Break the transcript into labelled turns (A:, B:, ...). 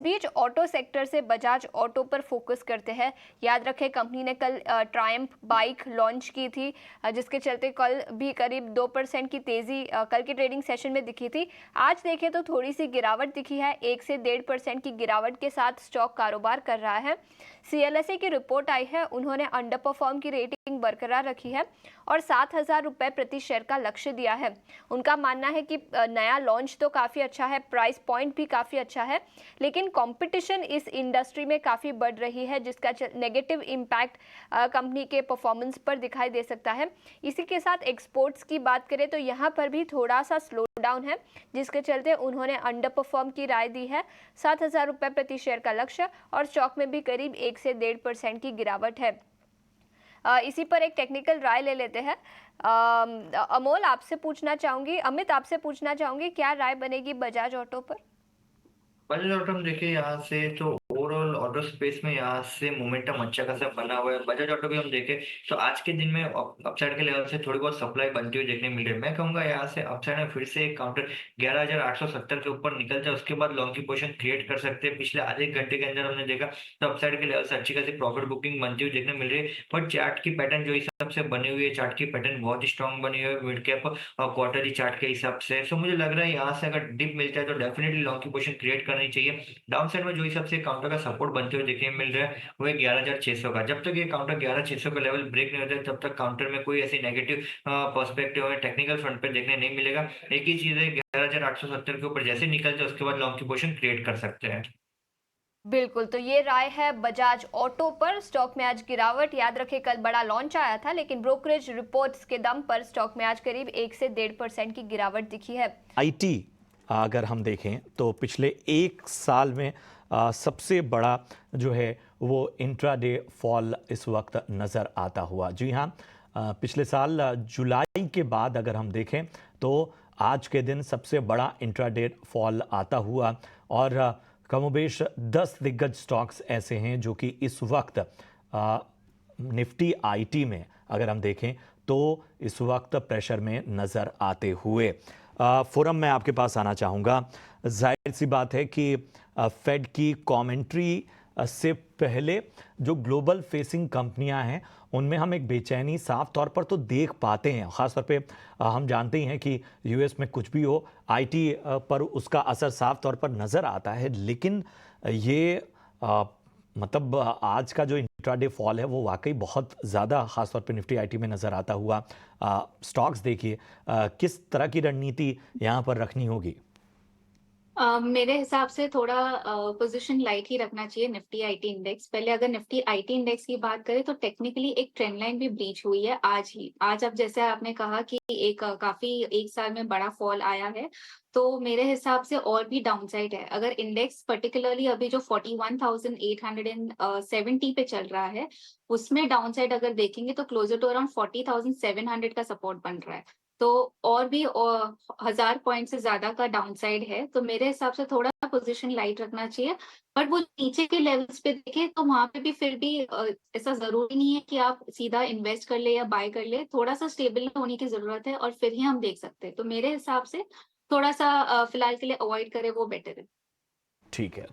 A: बीच auto sector से Bajaj auto पर focus करते हैं। याद रखें कंपनी ने कल ट्रायम्फ बाइक लॉन्च की थी, जिसके चलते कल भी करीब 2% की तेजी कल के ट्रेडिंग सेशन में दिखी थी। आज देखें तो थोड़ी सी गिरावट दिखी है, 1 से 1.5% की गिरावट के साथ स्टॉक कारोबार कर रहा है। सीएलएसए की रिपोर्ट आई है, उन्होंने अंडर परफॉर्म की रेटिंग बरकरार रखी है और 7,000 रुपए प्रति शेयर का लक्ष्य दिया है। उनका मानना है कि नया लॉन्च तो काफ़ी अच्छा है, प्राइस पॉइंट भी काफ़ी अच्छा है, लेकिन कंपटीशन इस इंडस्ट्री में काफ़ी बढ़ रही है, जिसका नेगेटिव इम्पैक्ट कंपनी के परफॉर्मेंस पर दिखाई दे सकता है। इसी के साथ एक्सपोर्ट्स की बात करें तो यहाँ पर भी थोड़ा सा स्लो डाउन है, जिसके चलते उन्होंने अंडर परफॉर्म की राय दी है। 7,000 रुपये प्रति शेयर का लक्ष्य और स्टॉक में भी करीब 1 से 1.5% की गिरावट है। इसी पर एक टेक्निकल राय ले लेते हैं। अमोल आपसे पूछना चाहूंगी, अमित आपसे पूछना चाहूंगी, क्या राय बनेगी बजाज ऑटो पर?
B: बजाज ऑटो में देखिए यहाँ से तो ओवरऑल ऑटो स्पेस में यहाँ से मोमेंटम अच्छा खासा बना हुआ है। बजाज ऑटो भी हम देखें तो आज के दिन में अपसाइड के लेवल से थोड़ी बहुत सप्लाई बनती हुई देखने मिल रही है। मैं कहूंगा यहाँ से अपसाइड में फिर से एक काउंटर 11,870 के ऊपर निकल जाए, उसके बाद लॉन्ग की पोजीशन क्रिएट कर सकते हैं। पिछले आधे एक घंटे के अंदर हमने देखा तो अपसाइड के लेवल से अच्छी खासी प्रॉफिट बुकिंग बनती हुई देखने मिल रही है। बट चार्ट की पैटर्न जो हिसाब से बनी हुई है, चार्ट की पैटर्न बहुत ही स्ट्रॉन्ग बनी हुई है मिड कैप और क्वार्टरली चार्ट के हिसाब से। सो मुझे लग रहा है यहाँ से अगर डिप मिलता है तो डेफिनेटली लॉन्ग की पोजीशन क्रिएट करनी चाहिए। डाउन साइड में जो हिसाब से काउंटर का सपोर्ट बनते हुए देखने मिल रहा है वो है 11,600 का। जब तक ये काउंटर 11,600 का लेवल ब्रेक नहीं होता है तब तक काउंटर में कोई ऐसी नेगेटिव पर्सपेक्टिव है टेक्निकल फ्रंट पे देखने नहीं मिलेगा। एक ही चीज है, 11,870 के ऊपर जैसे निकल जाए उसके बाद लॉन्ग की पोजीशन क्रिएट कर सकते हैं।
A: बिल्कुल, तो ये राय है बजाज ऑटो पर। स्टॉक में आज गिरावट, याद रखें कल बड़ा लॉन्च आया था, लेकिन ब्रोकरेज रिपोर्ट्स के दम पर स्टॉक में आज करीब 1 से 1.5% की गिरावट दिखी है।
C: आईटी अगर हम देखें तो पिछले एक साल में सबसे बड़ा जो है वो इंट्राडे फॉल इस वक्त नज़र आता हुआ। जी हाँ, पिछले साल जुलाई के बाद अगर हम देखें तो आज के दिन सबसे बड़ा इंट्राडे फॉल आता हुआ और कमोबेश 10 दिग्गज स्टॉक्स ऐसे हैं जो कि इस वक्त निफ्टी आईटी में अगर हम देखें तो इस वक्त प्रेशर में नज़र आते हुए। फोरम में आपके पास आना चाहूँगा। जाहिर सी बात है कि फेड की कमेंट्री से पहले जो ग्लोबल फेसिंग कंपनियां हैं उनमें हम एक बेचैनी साफ तौर पर तो देख पाते हैं। ख़ासतौर पे हम जानते ही हैं कि यूएस में कुछ भी हो आईटी पर उसका असर साफ तौर पर नज़र आता है, लेकिन ये मतलब आज का जो इंट्राडे फॉल है वो वाकई बहुत ज़्यादा खासतौर पे निफ्टी आईटी में नज़र आता हुआ। स्टॉक्स देखिए, किस तरह की रणनीति यहाँ पर रखनी होगी?
D: मेरे हिसाब से थोड़ा पोजीशन लाइट ही रखना चाहिए निफ्टी आईटी इंडेक्स। पहले अगर निफ्टी आईटी इंडेक्स की बात करें तो टेक्निकली एक ट्रेंड लाइन भी ब्रीच हुई है आज ही। आज अब जैसे आपने कहा कि एक काफी एक साल में बड़ा फॉल आया है, तो मेरे हिसाब से और भी डाउनसाइड है। अगर इंडेक्स पर्टिकुलरली अभी जो 41,870 पे चल रहा है, उसमें डाउनसाइड अगर देखेंगे तो क्लोजर टू अराउंड 40,700 का सपोर्ट बन रहा है। तो और भी 1,000 पॉइंट से ज्यादा का डाउनसाइड है, तो मेरे हिसाब से थोड़ा पोजीशन लाइट रखना चाहिए। बट वो नीचे के लेवल्स पे देखें तो वहां पे भी फिर भी ऐसा जरूरी नहीं है कि आप सीधा इन्वेस्ट कर ले या बाय कर ले। थोड़ा सा स्टेबल होने की जरूरत है और फिर ही हम देख सकते हैं। तो मेरे हिसाब से थोड़ा सा फिलहाल के लिए अवॉइड करें वो बेटर है।
C: ठीक है।